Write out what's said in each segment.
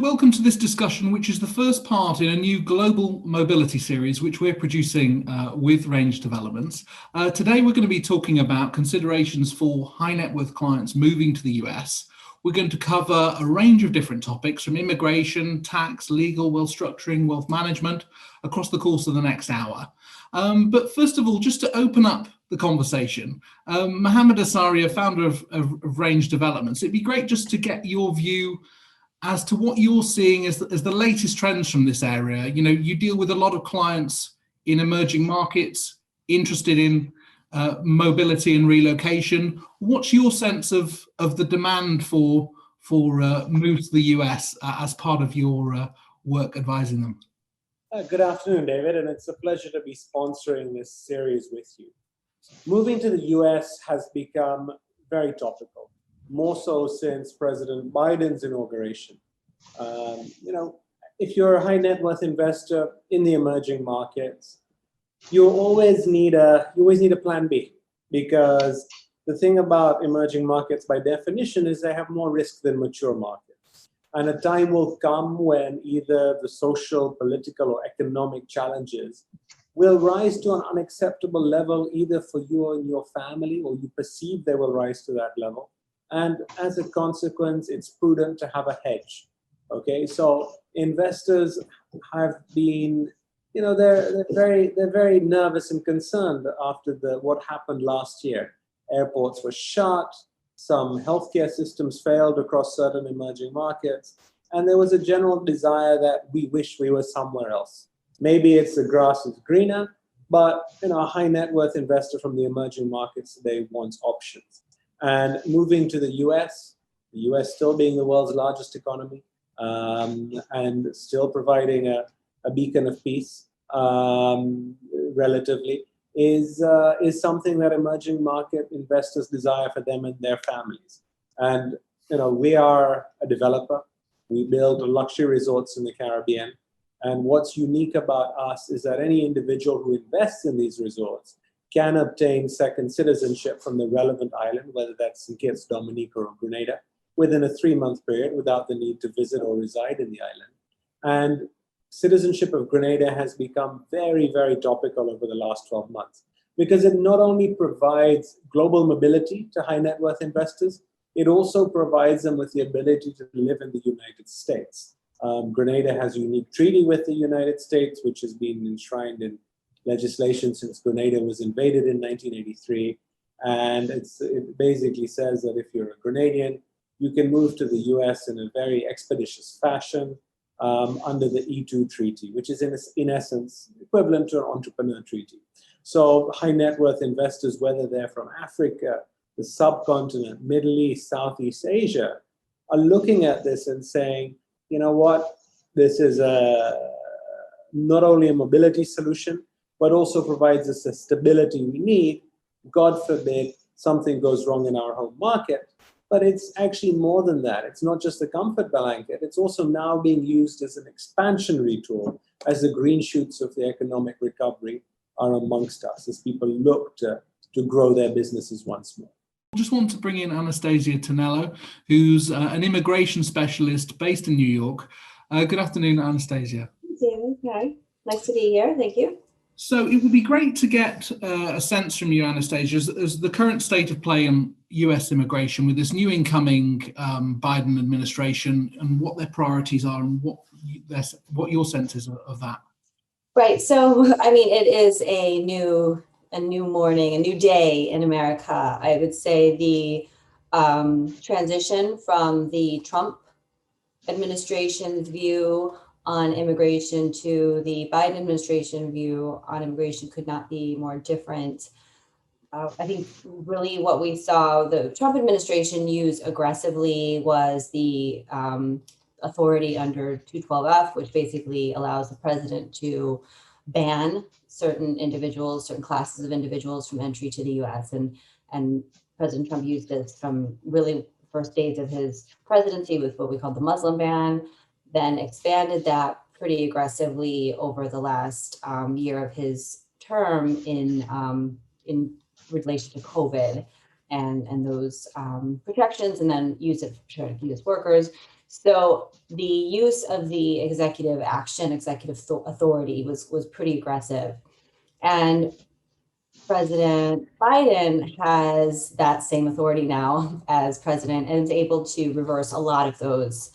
welcome to this discussion, which is the first part in a new global mobility series, which we're producing with Range Developments. Today, we're going to be talking about considerations for high net worth clients moving to the US. We're going to cover a range of different topics from immigration, tax, legal, wealth structuring, wealth management across the course of the next hour. But first of all, just to open up the conversation, Mohammed Asaria, founder of Range Developments, it'd be great just to get your view as to what you're seeing as the latest trends from this area. You know, you deal with a lot of clients in emerging markets interested in mobility and relocation. What's your sense of the demand for moves to the US as part of your work advising them? Good afternoon, David, and it's a pleasure to be sponsoring this series with you. Moving to the US has become very topical, more so since President Biden's inauguration. If you're a high net worth investor in the emerging markets, you always need a plan B, because the thing about emerging markets by definition is they have more risk than mature markets. And a time will come when either the social, political, or economic challenges will rise to an unacceptable level, either for you and your family, or you perceive they will rise to that level. And as a consequence, it's prudent to have a hedge. Okay, so investors have been, they're very nervous and concerned after what happened last year. Airports were shut, some healthcare systems failed across certain emerging markets, and there was a general desire that we wish we were somewhere else. Maybe it's the grass is greener, but a high net worth investor from the emerging markets, they want options. And moving to the US still being the world's largest economy, and still providing a beacon of peace, relatively, is something that emerging market investors desire for them and their families. And we are a developer. We build luxury resorts in the Caribbean. And what's unique about us is that any individual who invests in these resorts can obtain second citizenship from the relevant island, whether that's St. Kitts, Dominica, or Grenada, within a 3-month period without the need to visit or reside in the island. And citizenship of Grenada has become very, very topical over the last 12 months, because it not only provides global mobility to high net worth investors, it also provides them with the ability to live in the United States. Grenada has a unique treaty with the United States, which has been enshrined in legislation since Grenada was invaded in 1983. And it basically says that if you're a Grenadian, you can move to the US in a very expeditious fashion under the E2 treaty, which is in essence equivalent to an entrepreneur treaty. So high net worth investors, whether they're from Africa, the subcontinent, Middle East, Southeast Asia, are looking at this and saying, you know what, this is not only a mobility solution, but also provides us the stability we need. God forbid something goes wrong in our home market. But it's actually more than that. It's not just a comfort blanket. It's also now being used as an expansionary tool as the green shoots of the economic recovery are amongst us, as people look to grow their businesses once more. I just want to bring in Anastasia Tonello, who's an immigration specialist based in New York. Good afternoon, Anastasia. David, hi. Nice to be here. Thank you. So it would be great to get a sense from you, Anastasia, as the current state of play in US immigration with this new incoming Biden administration, and what their priorities are, and what your sense is of that. Right. So, I mean, it is a new morning, a new day in America. I would say the transition from the Trump administration's view on immigration to the Biden administration view on immigration could not be more different. I think really what we saw the Trump administration use aggressively was the authority under 212F, which basically allows the president to ban certain individuals, certain classes of individuals from entry to the US. And President Trump used this from really first days of his presidency with what we call the Muslim ban, then expanded that pretty aggressively over the last year of his term in relation to COVID and those protections, and then used it to try to keep US workers. So the use of the executive action, authority was pretty aggressive. And President Biden has that same authority now as president and is able to reverse a lot of those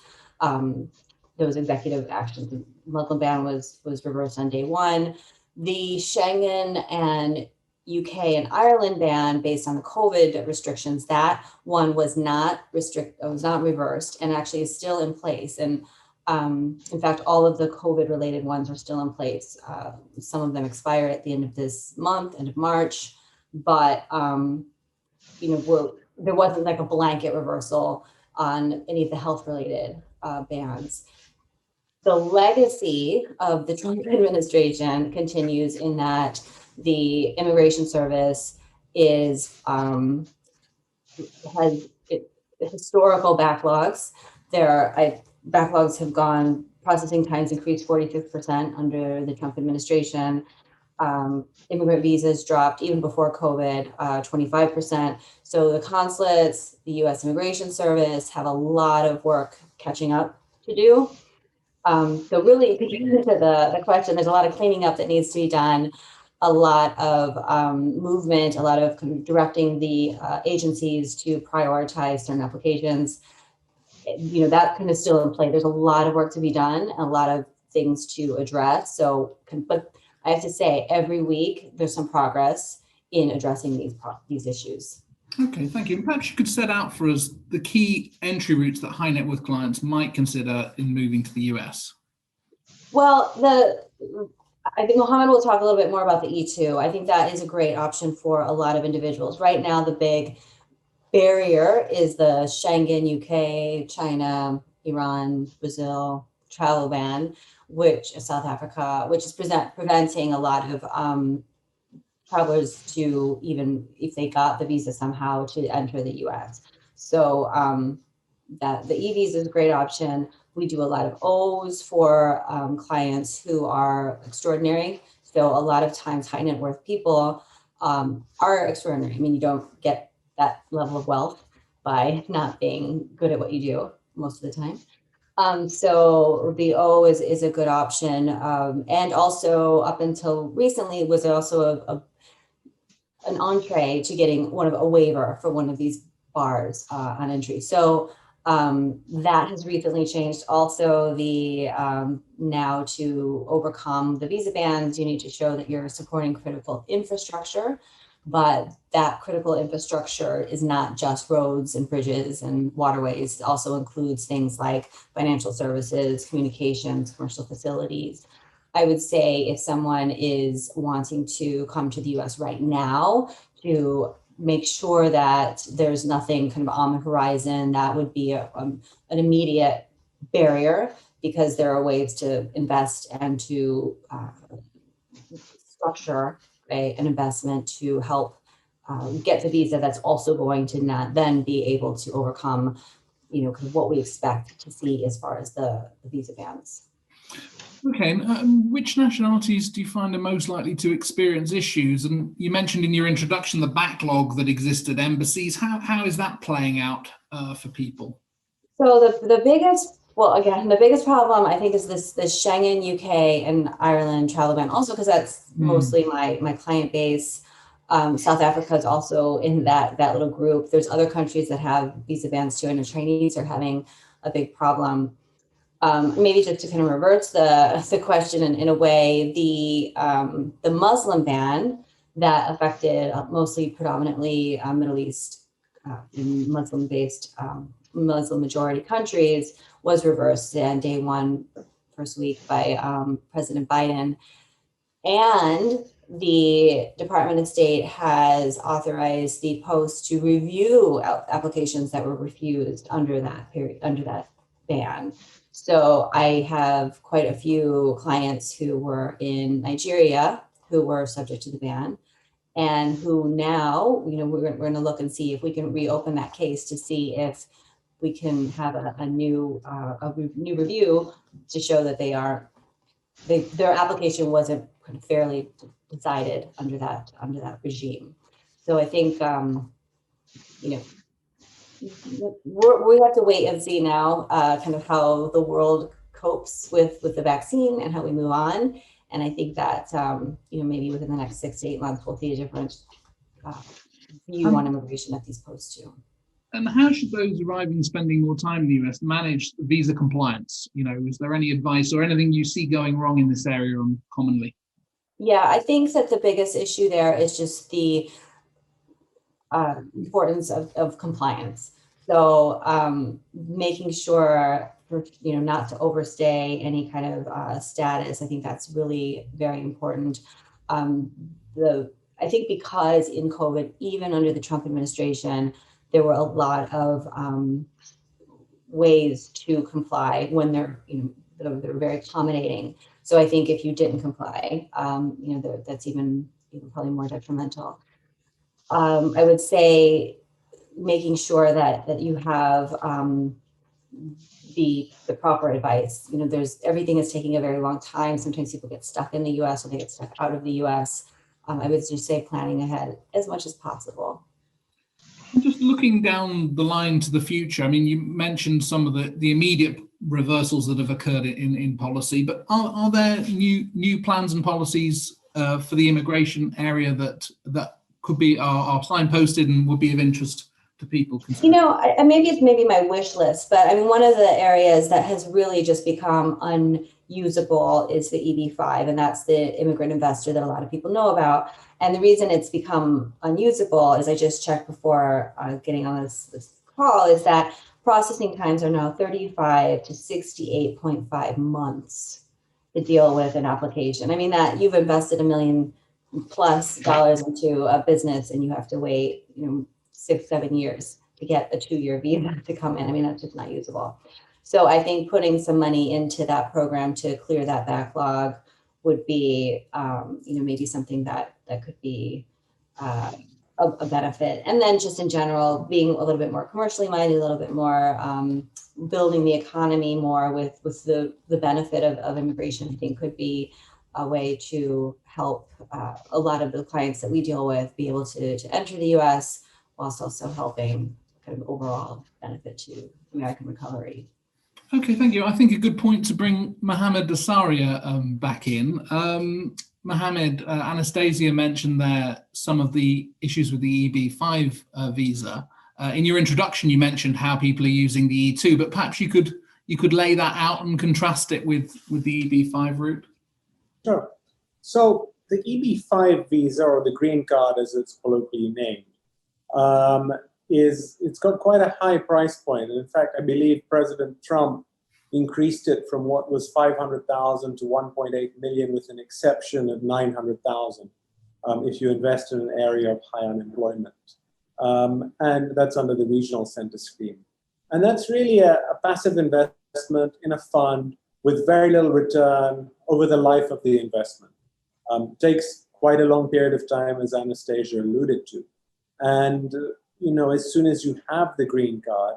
executive actions. The Muslim ban was reversed on day one. The Schengen and UK and Ireland ban based on the COVID restrictions, that one was not reversed and actually is still in place. And in fact, all of the COVID related ones are still in place. Some of them expire at the end of this month, end of March, but there wasn't like a blanket reversal on any of the health related bans. The legacy of the Trump administration continues in that the Immigration Service has historical backlogs. Backlogs have gone, processing times increased 46% under the Trump administration. Immigrant visas dropped even before COVID, 25%. So the consulates, the U.S. Immigration Service have a lot of work catching up to do. So really, to get into the question, there's a lot of cleaning up that needs to be done, a lot of movement, a lot of kind of directing the agencies to prioritize certain applications. That kind of still in play. There's a lot of work to be done, a lot of things to address. But I have to say, every week there's some progress in addressing these issues. Okay, thank you. Perhaps you could set out for us the key entry routes that high net worth clients might consider in moving to the US. Well, I think Mohammed will talk a little bit more about the E2. I think that is a great option for a lot of individuals. Right now, the big barrier is the Schengen, UK, China, Iran, Brazil travel ban, South Africa, which is preventing a lot of travelers to, even if they got the visa somehow, to enter the US. So that the e-visa is a great option. We do a lot of O's for clients who are extraordinary. So a lot of times high net worth people are extraordinary. I mean, you don't get that level of wealth by not being good at what you do most of the time. So the O is a good option. And also up until recently, it was also an entree to getting a waiver for one of these bars on entry. So that has recently changed. Also, now to overcome the visa bans, you need to show that you're supporting critical infrastructure, but that critical infrastructure is not just roads and bridges and waterways. It also includes things like financial services, communications, commercial facilities. I would say if someone is wanting to come to the US right now, to make sure that there's nothing kind of on the horizon that would be an immediate barrier, because there are ways to invest and to structure an investment to help get the visa that's also going to not then be able to overcome, kind of what we expect to see as far as the visa bans. Okay, which nationalities do you find are most likely to experience issues? And you mentioned in your introduction the backlog that exists at embassies. How is that playing out for people? So the biggest problem I think is this Schengen, UK, and Ireland travel ban. Also, because that's mostly my client base. South Africa is also in that little group. There's other countries that have visa bans too, and the Chinese are having a big problem. Maybe just to kind of reverse the question in a way, the Muslim ban that affected predominantly Middle East Muslim-based Muslim majority countries was reversed on day one, first week by President Biden. And the Department of State has authorized the Post to review applications that were refused under that ban. So I have quite a few clients who were in Nigeria who were subject to the ban, and who now, we're going to look and see if we can reopen that case to see if we can have a new review to show that their application wasn't fairly decided under that regime. So I think we have to wait and see now, kind of how the world copes with the vaccine and how we move on. And I think that, maybe within the next 6 to 8 months, we'll see a different view on immigration at these posts too. And how should those arriving spending more time in the US manage visa compliance? Is there any advice or anything you see going wrong in this area commonly? Yeah, I think that the biggest issue there is just the importance of compliance. So making sure not to overstay any kind of status. I think that's really very important. I think because in COVID, even under the Trump administration, there were a lot of ways to comply when they're very accommodating. So I think if you didn't comply, that's even probably more detrimental. I would say making sure that you have the proper advice. Everything is taking a very long time. Sometimes people get stuck in the US or they get stuck out of the US. I would just say planning ahead as much as possible. Just looking down the line to the future, I mean, you mentioned some of the immediate reversals that have occurred in policy, but are there new plans and policies for the immigration area that could be are signposted and would be of interest to people? Maybe it's my wish list, but I mean, one of the areas that has really just become unusable is the EB-5, and that's the immigrant investor that a lot of people know about. And the reason it's become unusable, as I just checked before getting on this call, is that processing times are now 35 to 68.5 months to deal with an application. I mean, that you've invested $1 million+ into a business and you have to wait, 6-7 years to get a 2-year visa to come in. I mean, that's just not usable. So I think putting some money into that program to clear that backlog would be, maybe something that could be a benefit. And then just in general, being a little bit more commercially minded, a little bit more building the economy more with the benefit of immigration, I think could be a way to help a lot of the clients that we deal with be able to enter the US, whilst also helping kind of overall benefit to American recovery. Okay, thank you. I think a good point to bring Mohammed Asaria back in. Mohammed, Anastasia mentioned there some of the issues with the EB-5 visa. In your introduction, you mentioned how people are using the E2, but perhaps you could lay that out and contrast it with the EB-5 route. Sure. So the EB-5 visa, or the green card as it's colloquially named, it's got quite a high price point. And in fact, I believe President Trump increased it from what was 500,000 to 1.8 million, with an exception of 900,000 if you invest in an area of high unemployment. And that's under the regional center scheme. And that's really a passive investment in a fund with very little return over the life of the investment. Takes quite a long period of time, as Anastasia alluded to. And as soon as you have the green card,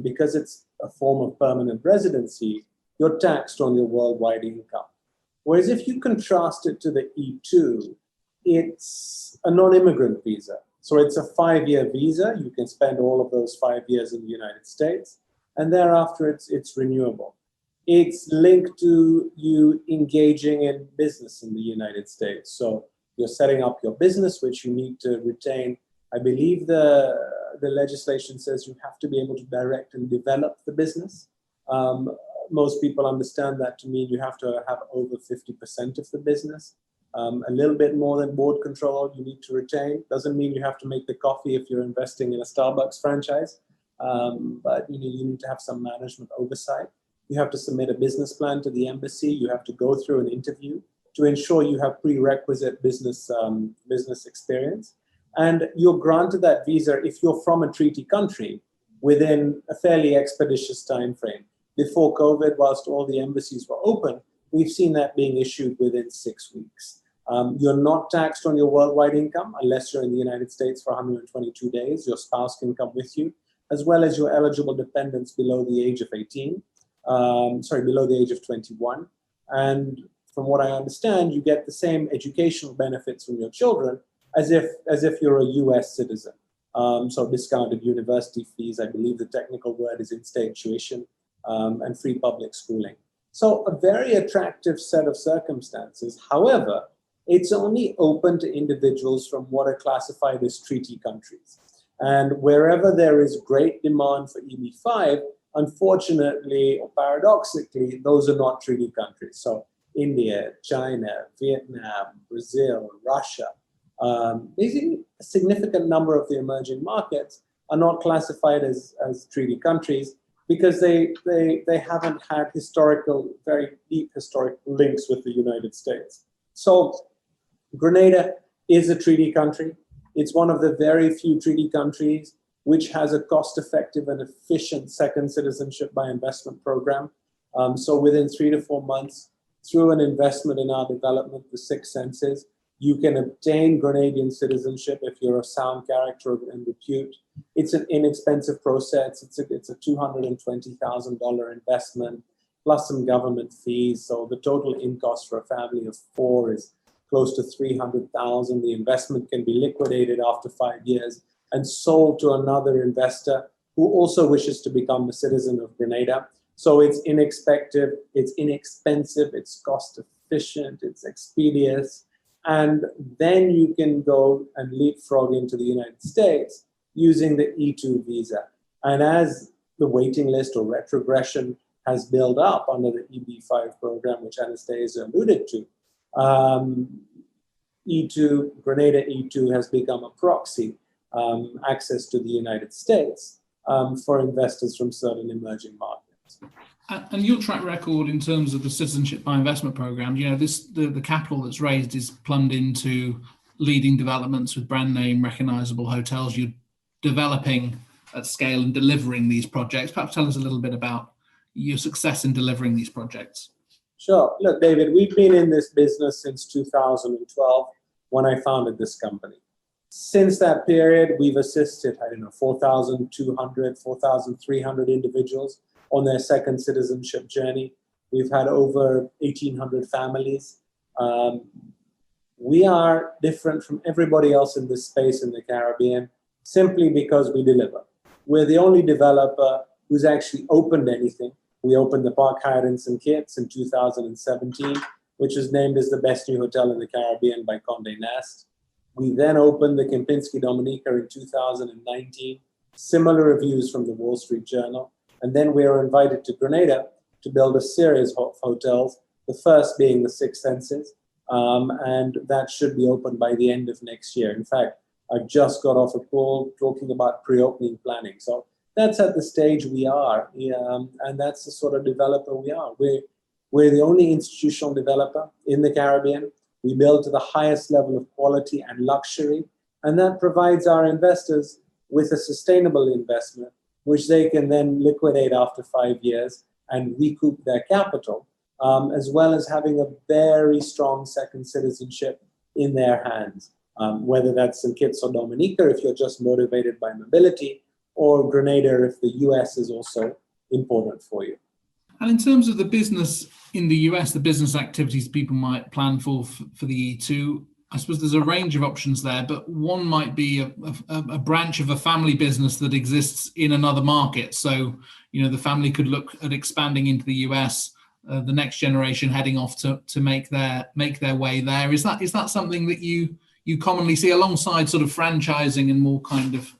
because it's a form of permanent residency, you're taxed on your worldwide income. Whereas if you contrast it to the E2, it's a non-immigrant visa. So it's a 5-year visa. You can spend all of those 5 years in the United States, and thereafter it's renewable. It's linked to you engaging in business in the United States. So you're setting up your business, which you need to retain. I believe the legislation says you have to be able to direct and develop the business. Most people understand that to mean you have to have over 50% of the business. A little bit more than board control you need to retain. Doesn't mean you have to make the coffee if you're investing in a Starbucks franchise, but you need to have some management oversight. You have to submit a business plan to the embassy. You have to go through an interview to ensure you have prerequisite business experience. And you're granted that visa if you're from a treaty country within a fairly expeditious time frame. Before COVID, whilst all the embassies were open, we've seen that being issued within 6 weeks. You're not taxed on your worldwide income unless you're in the United States for 122 days. Your spouse can come with you, as well as your eligible dependents below the age of 18. Below the age of 21. And from what I understand, you get the same educational benefits from your children as if you're a US citizen. So discounted university fees, I believe the technical word is in-state tuition, and free public schooling. So a very attractive set of circumstances. However, it's only open to individuals from what are classified as treaty countries. And wherever there is great demand for EB5, unfortunately or paradoxically, those are not treaty countries. So India, China, Vietnam, Brazil, Russia, basically a significant number of the emerging markets are not classified as treaty countries because they haven't had very deep historic links with the United States. So Grenada is a treaty country. It's one of the very few treaty countries which has a cost-effective and efficient second citizenship by investment program. So within 3 to 4 months, through an investment in our development, the Six Senses, you can obtain Grenadian citizenship if you're of sound character and repute. It's an inexpensive process. It's a $220,000 investment plus some government fees. So the total in cost for a family of 4 is close to $300,000. The investment can be liquidated after 5 years and sold to another investor who also wishes to become a citizen of Grenada. So it's inexpensive, it's cost efficient, it's expeditious, and then you can go and leapfrog into the United States using the E2 visa. And as the waiting list or retrogression has built up under the EB5 program, which Anastasia alluded to, Grenada E2 has become a proxy access to the United States for investors from certain emerging markets. And your track record in terms of the Citizenship by Investment program, the capital that's raised is plumbed into leading developments with brand name recognizable hotels. You're developing at scale and delivering these projects. Perhaps tell us a little bit about your success in delivering these projects. Sure. Look, David, we've been in this business since 2012 when I founded this company. Since that period, we've assisted, 4,200, 4,300 individuals on their second citizenship journey. We've had over 1,800 families. We are different from everybody else in this space in the Caribbean simply because we deliver. We're the only developer who's actually opened anything. We opened the Park Hyatt in St. Kitts in 2017, which was named as the best new hotel in the Caribbean by Condé Nast. We then opened the Kempinski Dominica in 2019, similar reviews from the Wall Street Journal. And then we were invited to Grenada to build a series of hotels, the first being the Six Senses, and that should be open by the end of next year. In fact, I just got off a call talking about pre-opening planning. So that's at the stage we are, and that's the sort of developer we are. We're the only institutional developer in the Caribbean. We build to the highest level of quality and luxury, and that provides our investors with a sustainable investment, which they can then liquidate after 5 years and recoup their capital, as well as having a very strong second citizenship in their hands, whether that's St. Kitts or Dominica if you're just motivated by mobility, or Grenada if the US is also important for you. And in terms of the business in the US, the business activities people might plan for the E2, I suppose there's a range of options there, but one might be a branch of a family business that exists in another market. So, the family could look at expanding into the US, the next generation heading off to make their way there. Is that something that you commonly see alongside sort of franchising and more kind of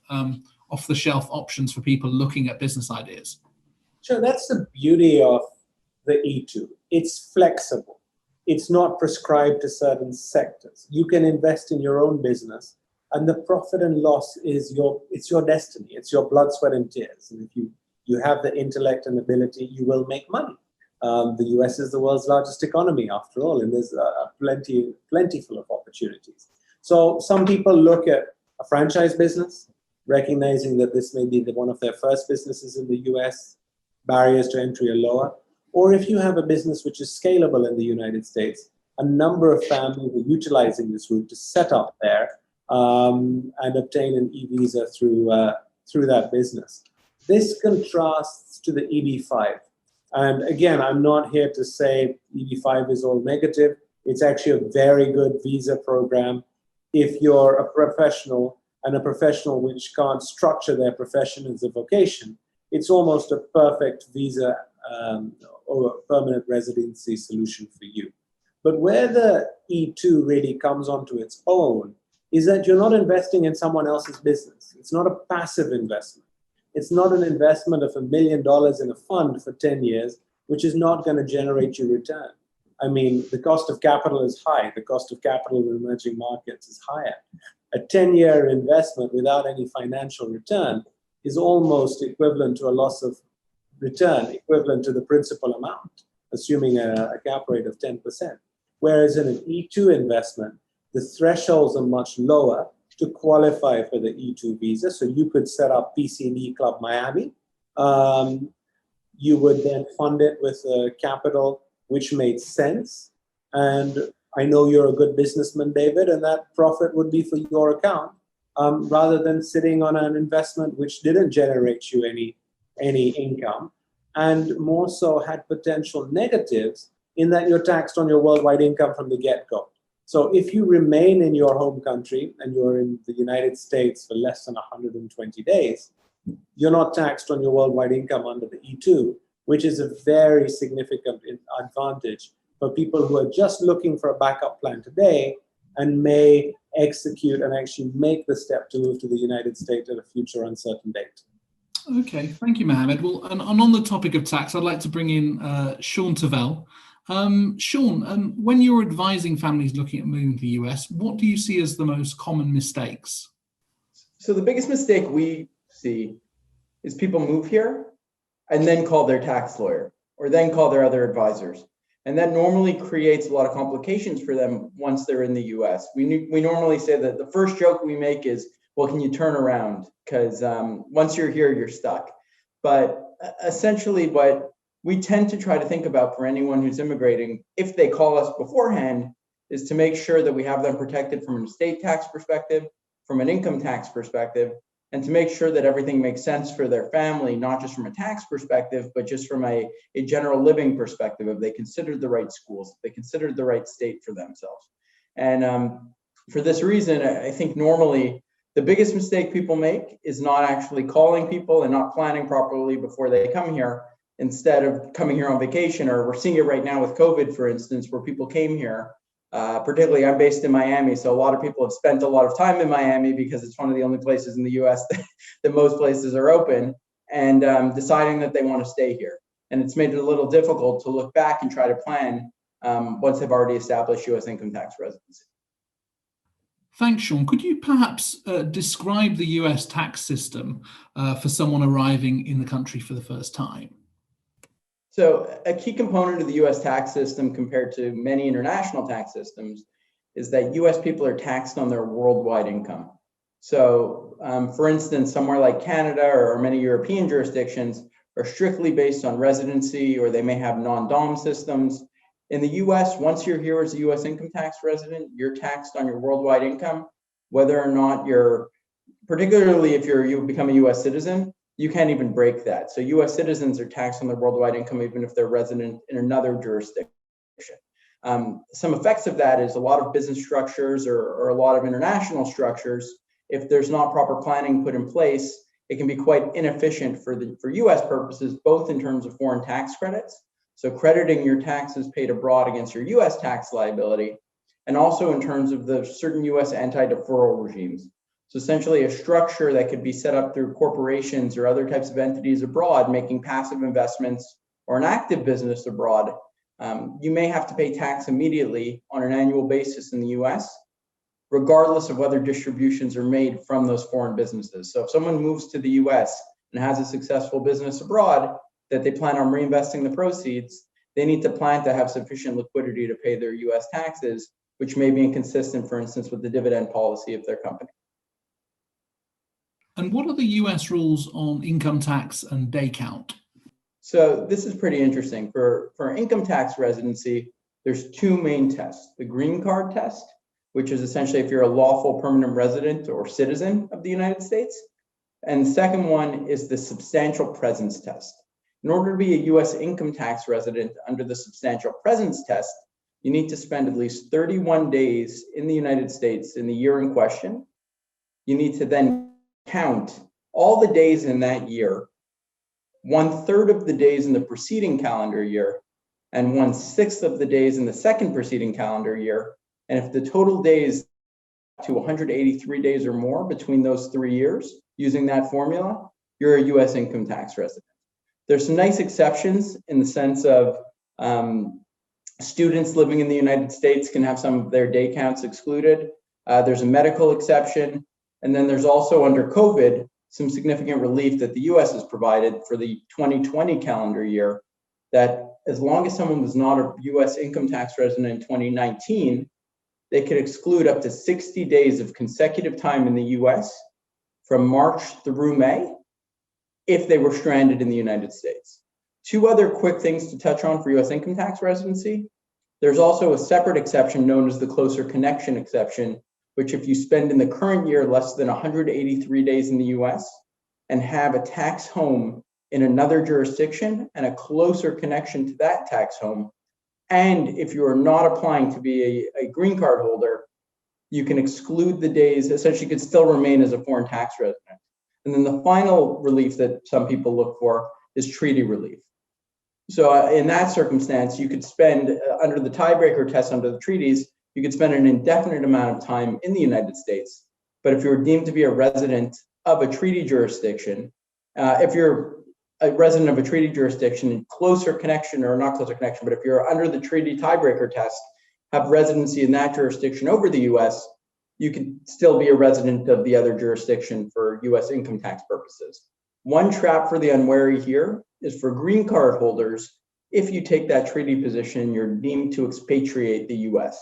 off-the-shelf options for people looking at business ideas? Sure, that's the beauty of the E2. It's flexible. It's not prescribed to certain sectors. You can invest in your own business, and the profit and loss is your destiny. It's your blood, sweat, and tears. And if you have the intellect and ability, you will make money. The US is the world's largest economy, after all, and there's plentiful of opportunities. So some people look at a franchise business, recognizing that this may be one of their first businesses in the US, barriers to entry are lower. Or if you have a business which is scalable in the United States, a number of families are utilizing this route to set up there and obtain an e-visa through that business. This contrasts to the EB5. And again, I'm not here to say EB5 is all negative. It's actually a very good visa program if you're a professional and a professional which can't structure their profession as a vocation, it's almost a perfect visa or permanent residency solution for you. But where the E2 really comes onto its own is that you're not investing in someone else's business. It's not a passive investment. It's not an investment of $1 million in a fund for 10 years, which is not going to generate you return. I mean, the cost of capital is high. The cost of capital in emerging markets is higher. A 10-year investment without any financial return is almost equivalent to a loss of return, equivalent to the principal amount, assuming a cap rate of 10%. Whereas in an E2 investment, the thresholds are much lower to qualify for the E2 visa. So you could set up PCD Club Miami. You would then fund it with capital which made sense. And I know you're a good businessman, David, and that profit would be for your account, rather than sitting on an investment which didn't generate you any income, and more so had potential negatives in that you're taxed on your worldwide income from the get-go. So if you remain in your home country and you're in the United States for less than 120 days, you're not taxed on your worldwide income under the E2, which is a very significant advantage for people who are just looking for a backup plan today and may execute and actually make the step to move to the United States at a future uncertain date. Okay, thank you, Mohammed. Well, and on the topic of tax, I'd like to bring in Sean Tevel. Sean, when you're advising families looking at moving to the US, what do you see as the most common mistakes? So the biggest mistake we see is people move here and then call their tax lawyer or then call their other advisors. And that normally creates a lot of complications for them once they're in the US. We normally say that the first joke we make is, well, can you turn around? Because once you're here, you're stuck. But essentially what we tend to try to think about for anyone who's immigrating, if they call us beforehand, is to make sure that we have them protected from an estate tax perspective, from an income tax perspective, and to make sure that everything makes sense for their family, not just from a tax perspective, but just from a general living perspective, if they considered the right schools, if they considered the right state for themselves. And for this reason, I think normally the biggest mistake people make is not actually calling people and not planning properly before they come here, instead of coming here on vacation. Or we're seeing it right now with COVID, for instance, where people came here. Particularly, I'm based in Miami, so a lot of people have spent a lot of time in Miami because it's one of the only places in the US that most places are open, and deciding that they want to stay here. And it's made it a little difficult to look back and try to plan once they've already established US income tax residency. Thanks, Sean. Could you perhaps describe the US tax system for someone arriving in the country for the first time? So a key component of the US tax system compared to many international tax systems is that US people are taxed on their worldwide income. So for instance, somewhere like Canada or many European jurisdictions are strictly based on residency, or they may have non-dom systems. In the US, once you're here as a US income tax resident, you're taxed on your worldwide income, whether or not you're, particularly if you become a US citizen, you can't even break that. So US citizens are taxed on their worldwide income even if they're resident in another jurisdiction. Some effects of that is a lot of business structures or a lot of international structures, if there's not proper planning put in place, it can be quite inefficient for US purposes, both in terms of foreign tax credits, so crediting your taxes paid abroad against your US tax liability, and also in terms of the certain US anti-deferral regimes. So essentially a structure that could be set up through corporations or other types of entities abroad making passive investments or an active business abroad, you may have to pay tax immediately on an annual basis in the US, regardless of whether distributions are made from those foreign businesses. So if someone moves to the US and has a successful business abroad that they plan on reinvesting the proceeds, they need to plan to have sufficient liquidity to pay their US taxes, which may be inconsistent, for instance, with the dividend policy of their company. And what are the US rules on income tax and day count? So this is pretty interesting. For income tax residency, there's two main tests. The green card test, which is essentially if you're a lawful permanent resident or citizen of the United States. And the second one is the substantial presence test. In order to be a US income tax resident under the substantial presence test, you need to spend at least 31 days in the United States in the year in question. you need to then count all the days in that year, 1/3 of the days in the preceding calendar year, and 1/6 of the days in the second preceding calendar year. And if the total days to 183 days or more between those 3 years, using that formula, you're a US income tax resident. There's some nice exceptions in the sense of students living in the United States can have some of their day counts excluded. There's a medical exception. And then there's also, under COVID, some significant relief that the US has provided for the 2020 calendar year, that as long as someone was not a US income tax resident in 2019, they could exclude up to 60 days of consecutive time in the US from March through May if they were stranded in the United States. Two other quick things to touch on for US income tax residency. There's also a separate exception known as the closer connection exception, which if you spend in the current year less than 183 days in the US and have a tax home in another jurisdiction and a closer connection to that tax home, and if you are not applying to be a green card holder, you can exclude the days, essentially you could still remain as a foreign tax resident. And then the final relief that some people look for is treaty relief. So in that circumstance, you could spend, under the tiebreaker test under the treaties, you could spend an indefinite amount of time in the United States. But if you're deemed to be a resident of a treaty jurisdiction, if you're a resident of a treaty jurisdiction in closer connection, or not closer connection, but if you're under the treaty tiebreaker test, have residency in that jurisdiction over the US, you can still be a resident of the other jurisdiction for US income tax purposes. One trap for the unwary here is for green card holders. If you take that treaty position, you're deemed to expatriate the US.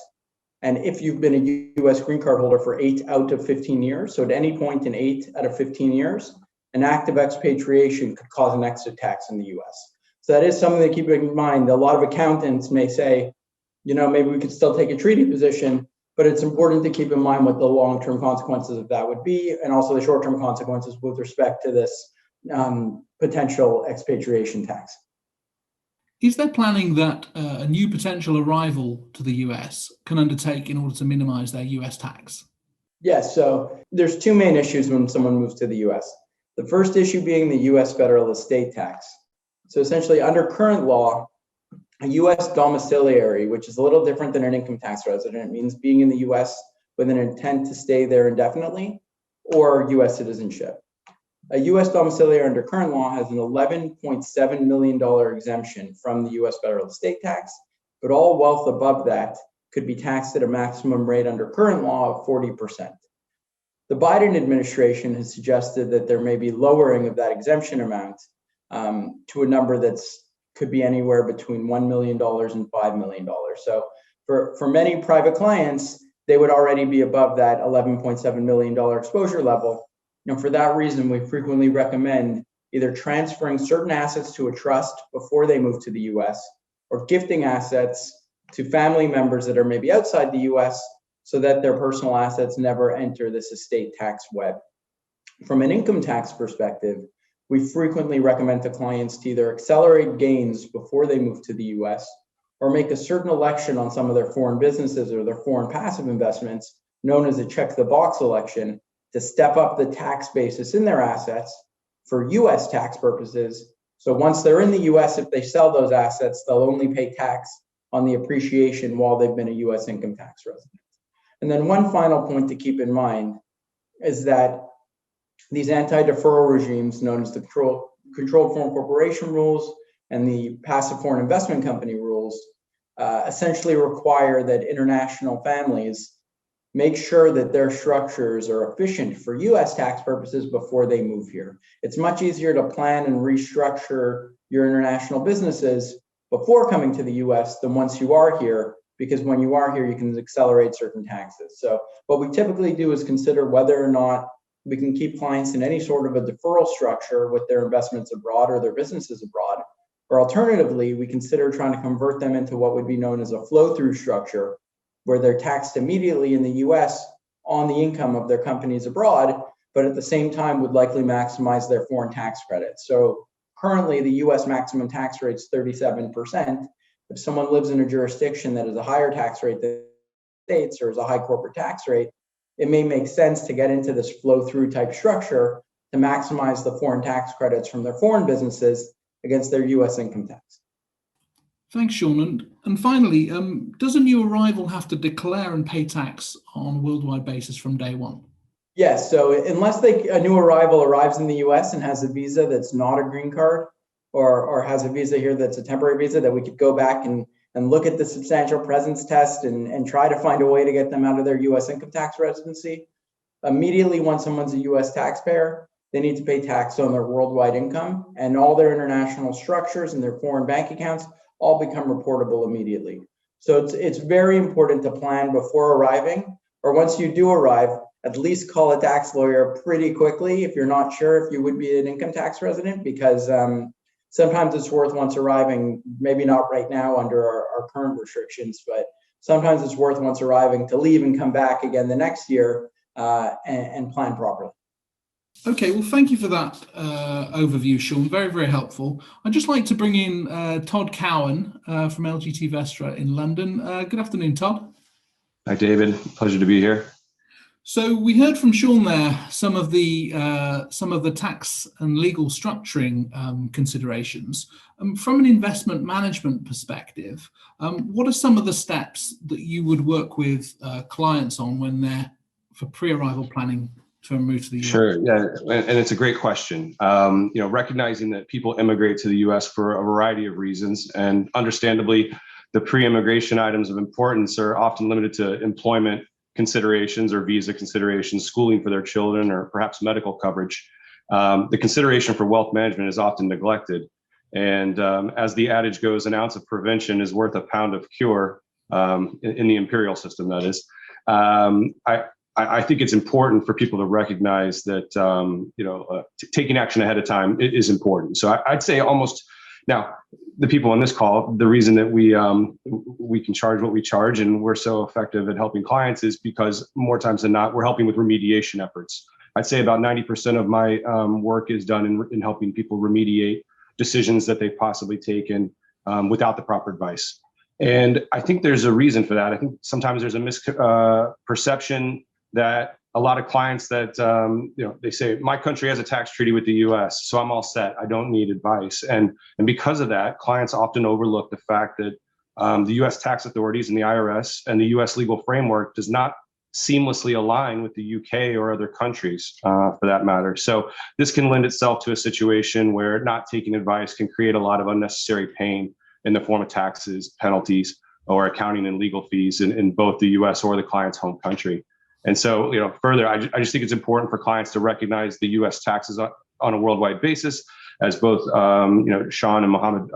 And if you've been a US green card holder for 8 out of 15 years, so at any point in 8 out of 15 years, an act of expatriation could cause an exit tax in the US. So that is something to keep in mind. A lot of accountants may say, you know, maybe we could still take a treaty position, but it's important to keep in mind what the long-term consequences of that would be, and also the short-term consequences with respect to this potential expatriation tax. Is there planning that a new potential arrival to the US can undertake in order to minimize their US tax? Yes, so there's two main issues when someone moves to the US. The first issue being the US federal estate tax. So essentially, under current law, a US domiciliary, which is a little different than an income tax resident, it means being in the US with an intent to stay there indefinitely, or US citizenship. A US domiciliary under current law has an $11.7 million exemption from the US federal estate tax, but all wealth above that could be taxed at a maximum rate under current law of 40%. The Biden administration has suggested that there may be lowering of that exemption amount to a number that's could be anywhere between $1 million and $5 million. So for many private clients, they would already be above that $11.7 million exposure level. And for that reason, we frequently recommend either transferring certain assets to a trust before they move to the US, or gifting assets to family members that are maybe outside the US so that their personal assets never enter this estate tax web. From an income tax perspective, we frequently recommend to clients to either accelerate gains before they move to the US, or make a certain election on some of their foreign businesses or their foreign passive investments, known as a check the box election, to step up the tax basis in their assets for US tax purposes. So once they're in the US, if they sell those assets, they'll only pay tax on the appreciation while they've been a US income tax resident. And then one final point to keep in mind is that these anti-deferral regimes, known as the controlled foreign corporation rules and the passive foreign investment company rules, essentially require that international families make sure that their structures are efficient for US tax purposes before they move here. It's much easier to plan and restructure your international businesses before coming to the US than once you are here, because when you are here, you can accelerate certain taxes. So what we typically do is consider whether or not we can keep clients in any sort of a deferral structure with their investments abroad or their businesses abroad. Or alternatively, we consider trying to convert them into what would be known as a flow-through structure, where they're taxed immediately in the US on the income of their companies abroad, but at the same time would likely maximize their foreign tax credits. So currently, the US maximum tax rate is 37%. If someone lives in a jurisdiction that is a higher tax rate than the States or is a high corporate tax rate, it may make sense to get into this flow-through type structure to maximize the foreign tax credits from their foreign businesses against their U.S. income tax. Thanks, Sean. And finally, does a new arrival have to declare and pay tax on a worldwide basis from day one? Yes. So unless a new arrival arrives in the U.S. and has a visa that's not a green card, or has a visa here that's a temporary visa, that we could go back and look at the substantial presence test and try to find a way to get them out of their U.S. income tax residency. Immediately, once someone's a U.S. taxpayer, they need to pay tax on their worldwide income, and all their international structures and their foreign bank accounts all become reportable immediately. So it's very important to plan before arriving, or once you do arrive, at least call a tax lawyer pretty quickly if you're not sure if you would be an income tax resident, because sometimes it's worth, once arriving, maybe not right now under our current restrictions, but sometimes it's worth, once arriving, to leave and come back again the next year and plan properly. Okay, well, thank you for that overview, Sean. Very, very helpful. I'd just like to bring in Todd Cowan from LGT Vestra in London. Good afternoon, Todd. Hi, David. Pleasure to be here. So we heard from Sean there some of the tax and legal structuring considerations. From an investment management perspective, what are some of the steps that you would work with clients on when they're for pre-arrival planning to move to the US? Sure, yeah, and it's a great question. Recognizing that people immigrate to the US for a variety of reasons, and understandably, the pre-immigration items of importance are often limited to employment considerations or visa considerations, schooling for their children, or perhaps medical coverage. The consideration for wealth management is often neglected. And as the adage goes, an ounce of prevention is worth a pound of cure in the imperial system, that is. I think it's important for people to recognize that taking action ahead of time is important. So I'd say almost now, the people on this call, the reason that we can charge what we charge and we're so effective at helping clients is because more times than not, we're helping with remediation efforts. I'd say about 90% of my work is done in helping people remediate decisions that they've possibly taken without the proper advice. And I think there's a reason for that. I think sometimes there's a misperception that a lot of clients that, they say, my country has a tax treaty with the US, so I'm all set. I don't need advice. And because of that, clients often overlook the fact that the US tax authorities and the IRS and the US legal framework does not seamlessly align with the UK or other countries for that matter. So this can lend itself to a situation where not taking advice can create a lot of unnecessary pain in the form of taxes, penalties, or accounting and legal fees in both the US or the client's home country. And so, further, I just think it's important for clients to recognize the U.S. taxes on a worldwide basis, as both, Sean and Mohammed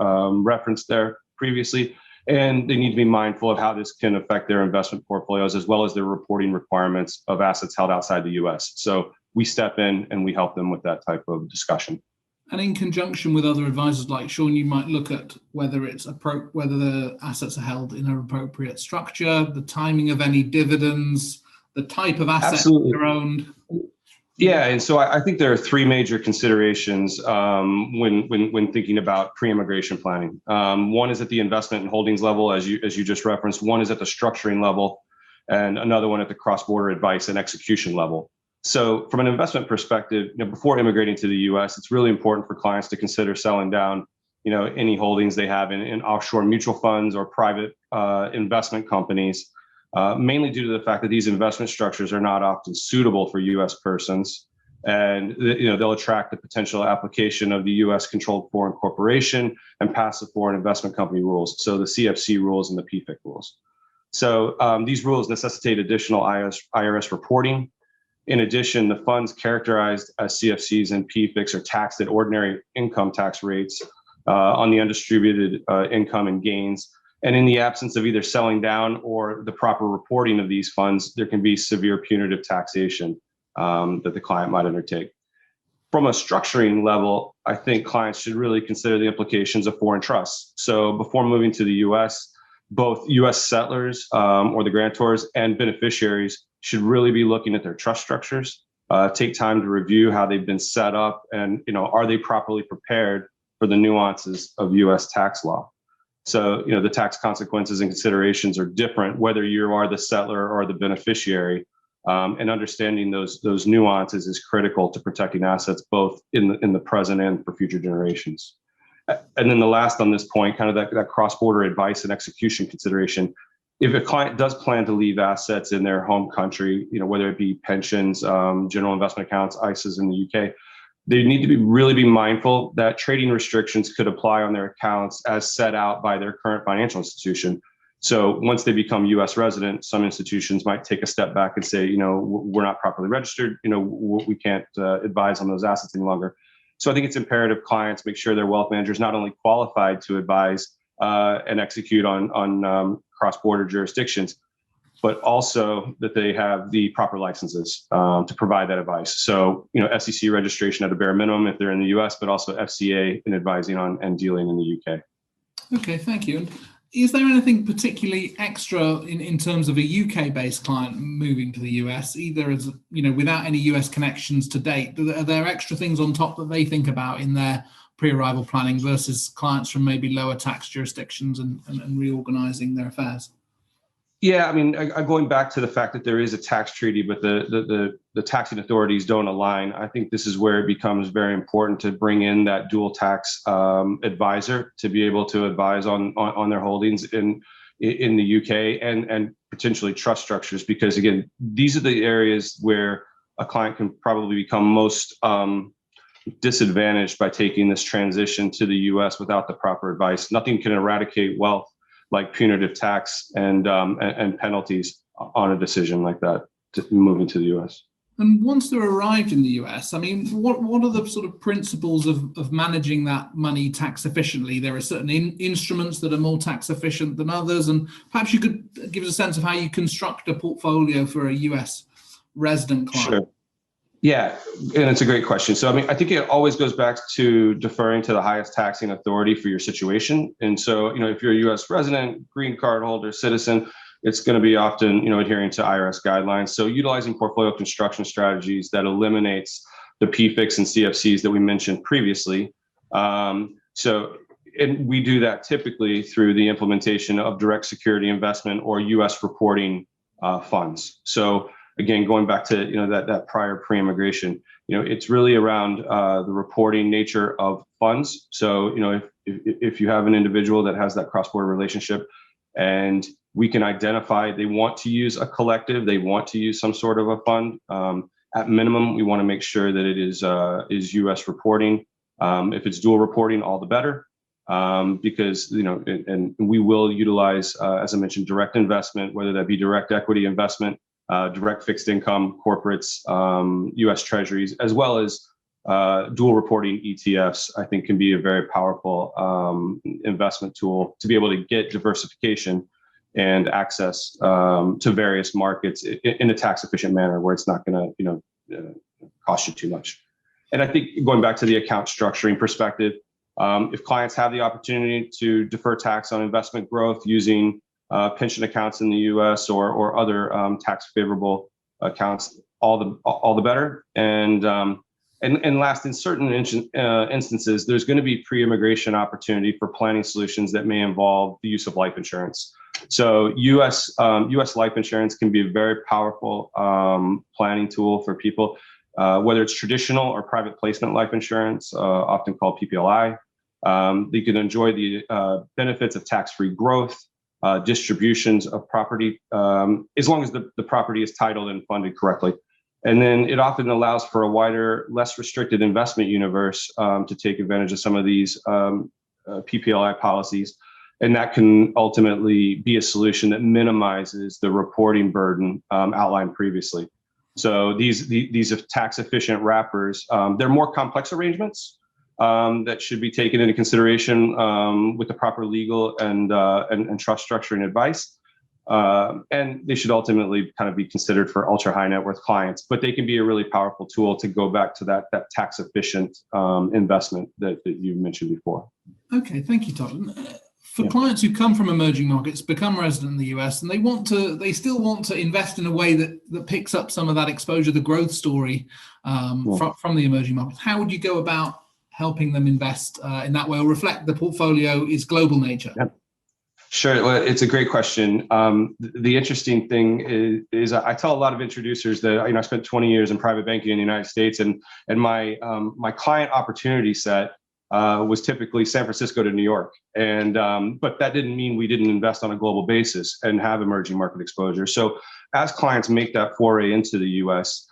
referenced there previously, and they need to be mindful of how this can affect their investment portfolios, as well as their reporting requirements of assets held outside the U.S. So we step in and we help them with that type of discussion. And in conjunction with other advisors like Sean, you might look at whether whether the assets are held in an appropriate structure, the timing of any dividends, the type of assets that are owned. Yeah, and so I think there are three major considerations when thinking about pre-immigration planning. One is at the investment and holdings level, as you just referenced. One is at the structuring level, and another one at the cross-border advice and execution level. So from an investment perspective, before immigrating to the U.S., it's really important for clients to consider selling down, any holdings they have in offshore mutual funds or private investment companies. Mainly due to the fact that these investment structures are not often suitable for U.S. persons, and they'll attract the potential application of the U.S. controlled foreign corporation and passive foreign investment company rules, so the CFC rules and the PFIC rules. So these rules necessitate additional IRS reporting. In addition, the funds characterized as CFCs and PFICs are taxed at ordinary income tax rates on the undistributed income and gains. And in the absence of either selling down or the proper reporting of these funds, there can be severe punitive taxation that the client might undertake. From a structuring level, I think clients should really consider the implications of foreign trusts. So before moving to the US, both US settlers or the grantors and beneficiaries should really be looking at their trust structures, take time to review how they've been set up, and are they properly prepared for the nuances of US tax law. So, the tax consequences and considerations are different whether you are the settler or the beneficiary. And understanding those nuances is critical to protecting assets both in the present and for future generations. And then the last on this point, kind of that cross-border advice and execution consideration. If a client does plan to leave assets in their home country, whether it be pensions, general investment accounts, ISAs in the UK, they need to really be mindful that trading restrictions could apply on their accounts as set out by their current financial institution. So once they become U.S. resident, some institutions might take a step back and say, we're not properly registered, we can't advise on those assets any longer. So I think it's imperative clients make sure their wealth manager is not only qualified to advise and execute on cross-border jurisdictions, but also that they have the proper licenses to provide that advice. So, SEC registration at a bare minimum if they're in the US, but also FCA in advising on and dealing in the UK. Okay, thank you. And is there anything particularly extra in terms of a UK-based client moving to the US, either as, without any US connections to date? Are there extra things on top that they think about in their pre-arrival planning versus clients from maybe lower tax jurisdictions and reorganizing their affairs? Yeah, I mean, going back to the fact that there is a tax treaty, but the taxing authorities don't align, I think this is where it becomes very important to bring in that dual tax advisor to be able to advise on their holdings in the UK and potentially trust structures, because again, these are the areas where a client can probably become most disadvantaged by taking this transition to the US without the proper advice. Nothing can eradicate wealth like punitive tax and penalties on a decision like that to moving to the US. And once they're arrived in the US, I mean, what are the sort of principles of managing that money tax efficiently? There are certain instruments that are more tax efficient than others, and perhaps you could give us a sense of how you construct a portfolio for a US resident client. Sure. Yeah, and it's a great question. So, I mean, I think it always goes back to deferring to the highest taxing authority for your situation. And so, if you're a U.S. resident, green card holder, citizen, it's going to be often, adhering to IRS guidelines. So utilizing portfolio construction strategies that eliminates the PFICs and CFCs that we mentioned previously. And we do that typically through the implementation of direct security investment or U.S. reporting funds. So, again, going back to that prior pre-immigration, it's really around the reporting nature of funds. So if you have an individual that has that cross-border relationship, and we can identify they want to use a collective, they want to use some sort of a fund. At minimum, we want to make sure that it is U.S. reporting. If it's dual reporting, all the better. Because and we will utilize, as I mentioned, direct investment, whether that be direct equity investment, direct fixed income, corporates, U.S. Treasuries, as well as dual reporting ETFs, I think can be a very powerful investment tool to be able to get diversification and access to various markets in a tax efficient manner where it's not going to cost you too much. And I think going back to the account structuring perspective, if clients have the opportunity to defer tax on investment growth using pension accounts in the U.S. or other tax favorable accounts, all the better. And last, in certain instances, there's going to be pre-immigration opportunity for planning solutions that may involve the use of life insurance. So U.S. life insurance can be a very powerful planning tool for people, whether it's traditional or private placement life insurance, often called PPLI. They can enjoy the benefits of tax-free growth, distributions of property, as long as the property is titled and funded correctly. And then it often allows for a wider, less restricted investment universe to take advantage of some of these PPLI policies. And that can ultimately be a solution that minimizes the reporting burden outlined previously. So these are tax efficient wrappers. They're more complex arrangements that should be taken into consideration with the proper legal and trust structuring advice. And they should ultimately kind of be considered for ultra high net worth clients, but they can be a really powerful tool to go back to that tax efficient investment that you mentioned before. Okay, thank you, Todd. For clients who come from emerging markets, become resident in the US, and they still want to invest in a way that picks up some of that exposure, the growth story from the emerging markets, how would you go about helping them invest in that way or reflect the portfolio is global nature? Sure. Well, it's a great question. The interesting thing is I tell a lot of introducers that, I spent 20 years in private banking in the United States, and my client opportunity set was typically San Francisco to New York. And but that didn't mean we didn't invest on a global basis and have emerging market exposure. So as clients make that foray into the U.S.,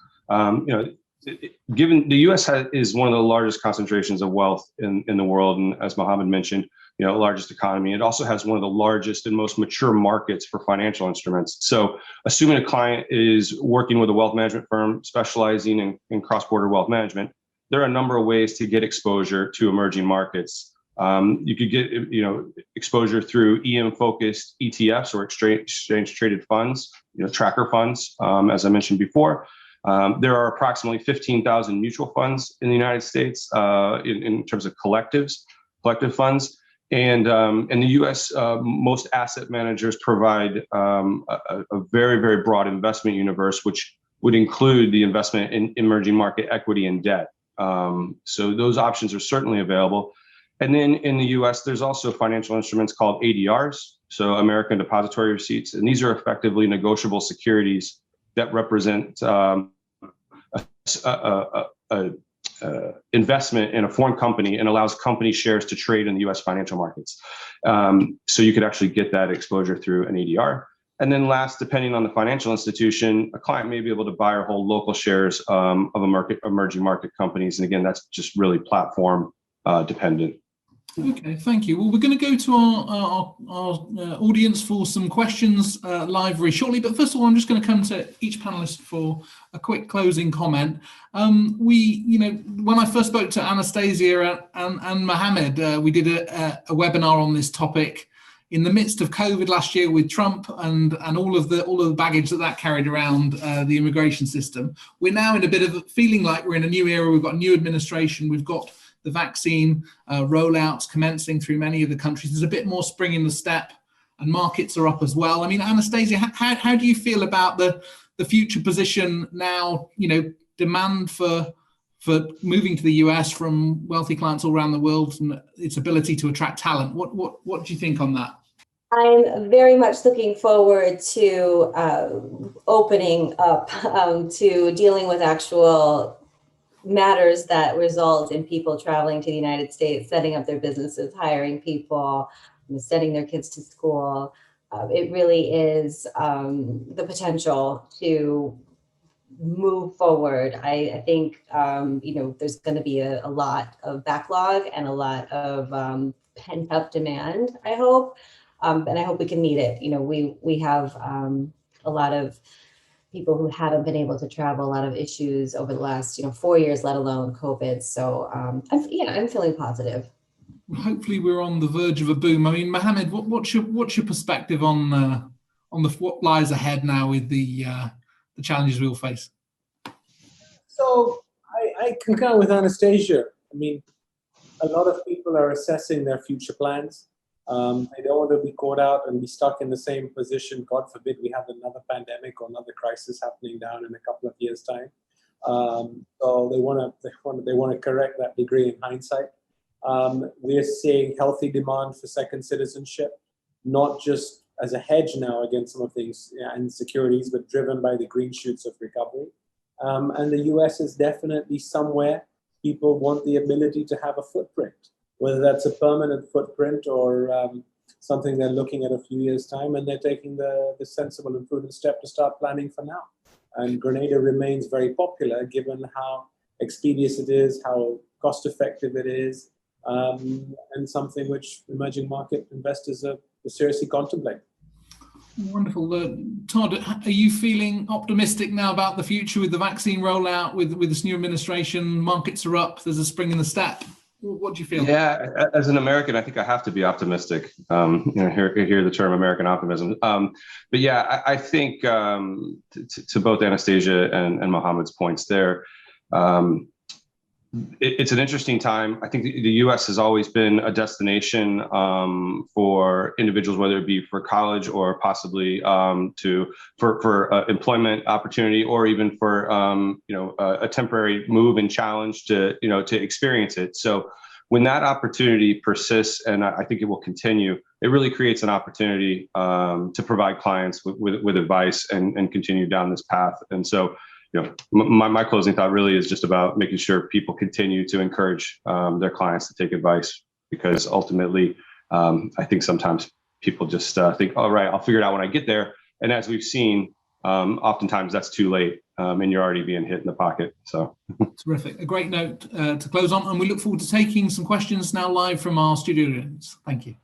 given the U.S. is one of the largest concentrations of wealth in the world, and as Mohammed mentioned, largest economy. It also has one of the largest and most mature markets for financial instruments. So assuming a client is working with a wealth management firm specializing in cross-border wealth management, there are a number of ways to get exposure to emerging markets. You could get exposure through EM-focused ETFs or exchange-traded funds, tracker funds, as I mentioned before. There are approximately 15,000 mutual funds in the United States in terms of collective funds. And in the U.S., most asset managers provide a very, very broad investment universe, which would include the investment in emerging market equity and debt. So those options are certainly available. And then in the U.S., there's also financial instruments called ADRs, so American Depository Receipts. And these are effectively negotiable securities that represent investment in a foreign company and allows company shares to trade in the U.S. financial markets. So you could actually get that exposure through an ADR. And then last, depending on the financial institution, a client may be able to buy or hold local shares of emerging market companies. And again, that's just really platform dependent. Okay, thank you. Well, we're going to go to our audience for some questions live very shortly. But first of all, I'm just going to come to each panelist for a quick closing comment. When I first spoke to Anastasia and Mohammed, we did a webinar on this topic in the midst of COVID last year with Trump and all of the baggage that carried around the immigration system. We're now in a bit of feeling like we're in a new era. We've got a new administration. We've got the vaccine rollouts commencing through many of the countries. There's a bit more spring in the step, and markets are up as well. I mean, Anastasia, how do you feel about the future position now? Demand for moving to the US from wealthy clients all around the world and its ability to attract talent. What do you think on that? I'm very much looking forward to opening up to dealing with actual matters that result in people traveling to the United States, setting up their businesses, hiring people, sending their kids to school. It really is the potential to move forward. I think, there's going to be a lot of backlog and a lot of pent up demand, I hope. And I hope we can meet it. We have a lot of people who haven't been able to travel, a lot of issues over the last 4 years, let alone COVID. So I'm feeling positive. Hopefully we're on the verge of a boom. I mean, Mohammed, what's your perspective on what lies ahead now with the challenges we'll face? So I concur with Anastasia. I mean, a lot of people are assessing their future plans. They don't want to be caught out and be stuck in the same position. God forbid we have another pandemic or another crisis happening down in a couple of years' time. So they want to correct that degree in hindsight. We're seeing healthy demand for second citizenship, not just as a hedge now against some of these insecurities, but driven by the green shoots of recovery. And the US is definitely somewhere people want the ability to have a footprint, whether that's a permanent footprint or something they're looking at a few years' time, and they're taking the sensible and prudent step to start planning for now. And Grenada remains very popular given how expeditious it is, how cost-effective it is, and something which emerging market investors are seriously contemplating. Wonderful. Todd, are you feeling optimistic now about the future with the vaccine rollout, with this new administration? Markets are up, there's a spring in the step. What do you feel? Yeah, as an American, I think I have to be optimistic. Hear the term American optimism. But yeah, I think to both Anastasia and Mohammed's points there, it's an interesting time. I think the U.S. has always been a destination for individuals, whether it be for college or possibly for employment opportunity, or even for a temporary move and challenge to experience it. So when that opportunity persists, and I think it will continue, it really creates an opportunity to provide clients with advice and continue down this path. And so, my closing thought really is just about making sure people continue to encourage their clients to take advice, because ultimately, I think sometimes people just think, all right, I'll figure it out when I get there. And as we've seen, oftentimes that's too late, and you're already being hit in the pocket. So terrific. A great note to close on. And we look forward to taking some questions now live from our studio audience. Thank you.